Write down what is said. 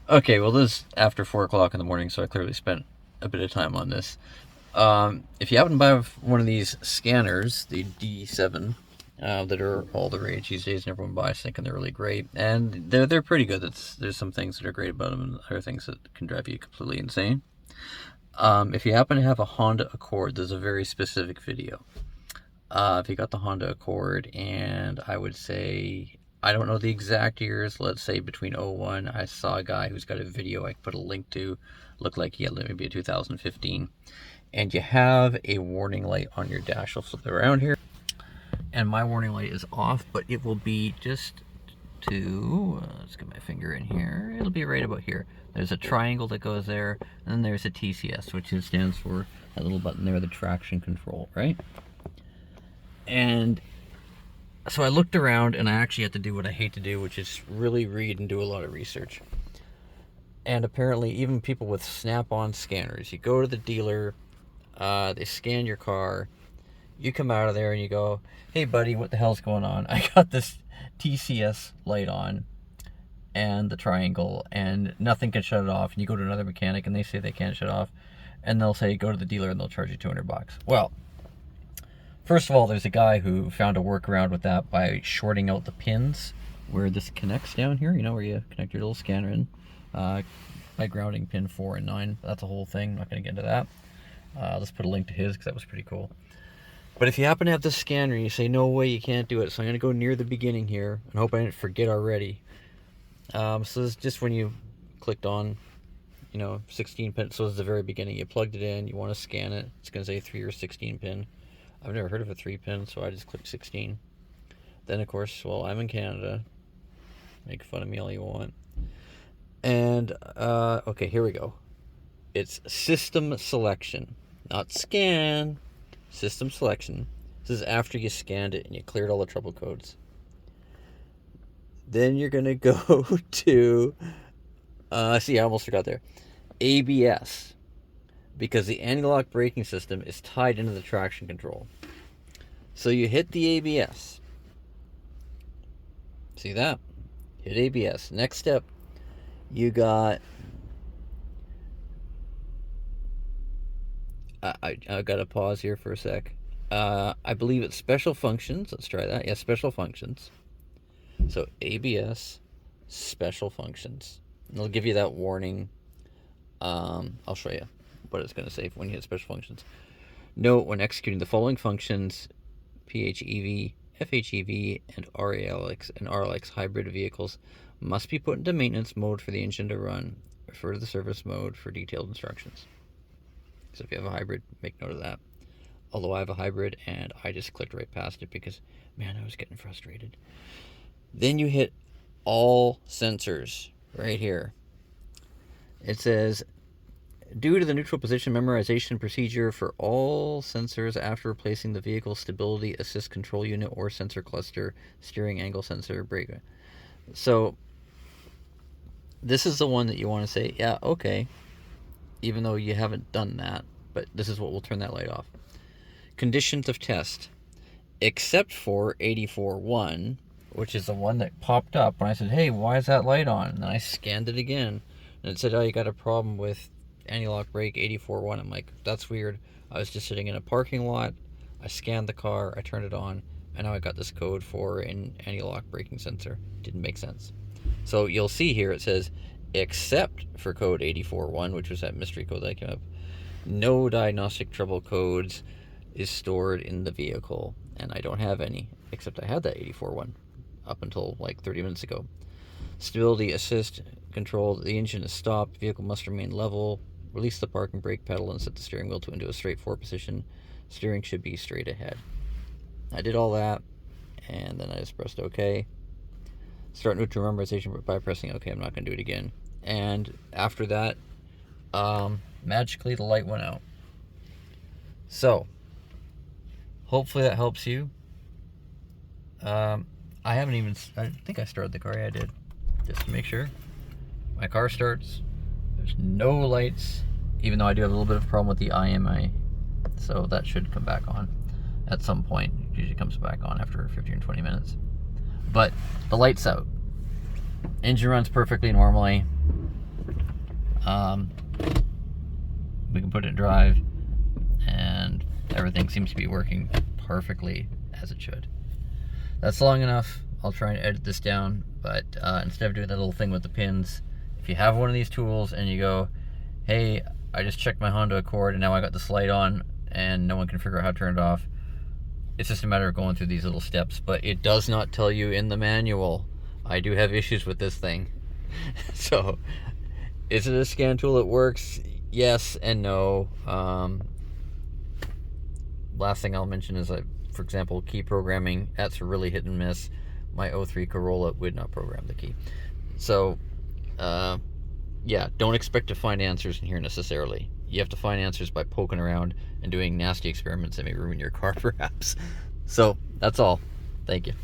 Okay, well, this is after 4 o'clock in the morning, so I clearly spent a bit of time on this. If you happen to buy one of these scanners, the D7, that are all the rage these days, and everyone buys thinking they're really great, and they're pretty good. There's some things that are great about them, and other things that can drive you completely insane. If you happen to have a Honda Accord, there's a very specific video. If you got the Honda Accord, and I would say, I don't know the exact years, let's say between '01, I saw a guy who's got a video I put a link to, looked like he had maybe a 2015, and you have a warning light on your dash. I'll flip it around here, and my warning light is off, but it will be just to, let's get my finger in here, it'll be right about here. There's a triangle that goes there, and then there's a TCS, which stands for that little button there, the traction control, right? And so I looked around, and I actually had to do what I hate to do, which is really read and do a lot of research. And apparently even people with snap-on scanners, you go to the dealer, they scan your car, you come out of there and you go, hey buddy, what the hell's going on? I got this TCS light on and the triangle, and nothing can shut it off. And you go to another mechanic and they say they can't shut it off, and they'll say go to the dealer and they'll charge you $200. Well, first of all, there's a guy who found a workaround with that by shorting out the pins where this connects down here, you know, where you connect your little scanner in, by grounding pin 4 and 9. That's a whole thing. I'm not going to get into that. Let's put a link to his, because that was pretty cool. But if you happen to have this scanner and you say, no way, you can't do it, so I'm going to go near the beginning here and hope I didn't forget already. So this is just when you clicked on, 16 pin. So this is the very beginning. You plugged it in, you want to scan it. It's going to say 3 or 16 pin. I've never heard of a 3 pin, so I just clicked 16. Then, of course, well, I'm in Canada. Make fun of me all you want. And, okay, here we go. It's system selection, not scan. System selection. This is after you scanned it and you cleared all the trouble codes. Then you're going to go to, see, I almost forgot there, ABS, because the anti-lock braking system is tied into the traction control. So you hit the ABS. See that? Hit ABS. Next step, you got, I got to pause here for a sec. I believe it's special functions. Let's try that. Yeah, special functions. So ABS, special functions. And it'll give you that warning. I'll show you what it's going to say when you hit special functions. Note, when executing the following functions, PHEV, FHEV, and RALX and RLX hybrid vehicles must be put into maintenance mode for the engine to run. Refer to the service mode for detailed instructions. So if you have a hybrid, make note of that. Although I have a hybrid and I just clicked right past it because, man, I was getting frustrated. Then you hit all sensors right here. It says, due to the neutral position memorization procedure for all sensors after replacing the vehicle stability assist control unit or sensor cluster, steering angle sensor, brake. So this is the one that you want to say, yeah, okay, even though you haven't done that, but this is what will turn that light off. Conditions of test, except for 84.1, which is the one that popped up when I said, hey, why is that light on? And then I scanned it again, and it said, oh, you got a problem with anti-lock brake 84.1. I'm like, that's weird. I was just sitting in a parking lot, I scanned the car, I turned it on, and now I got this code for an anti-lock braking sensor. Didn't make sense. So you'll see here it says, except for code 84.1, which was that mystery code that came up, no diagnostic trouble codes is stored in the vehicle, and I don't have any, except I had that 84.1 up until like 30 minutes ago. Stability assist control, the engine is stopped, vehicle must remain level, release the parking brake pedal and set the steering wheel into a straight forward position, steering should be straight ahead. I did all that, and then I just pressed OK. Start neutral memorization by pressing OK. I'm not going to do it again. And after that, magically the light went out. So hopefully that helps you. I think I started the car. Yeah, I did, just to make sure. My car starts, there's no lights, even though I do have a little bit of a problem with the IMI, so that should come back on at some point. It usually comes back on after 15 or 20 minutes. But the light's out. Engine runs perfectly normally. We can put it in drive, and everything seems to be working perfectly as it should. That's long enough. I'll try and edit this down, but instead of doing that little thing with the pins, if you have one of these tools and you go, hey, I just checked my Honda Accord and now I got this light on and no one can figure out how to turn it off, it's just a matter of going through these little steps. But it does not tell you in the manual. I do have issues with this thing. So, is it a scan tool that works? Yes and no. Last thing I'll mention is, for example, key programming. That's really hit and miss. My 03 Corolla would not program the key. So, yeah, don't expect to find answers in here necessarily. You have to find answers by poking around and doing nasty experiments that may ruin your car, perhaps. So, that's all. Thank you.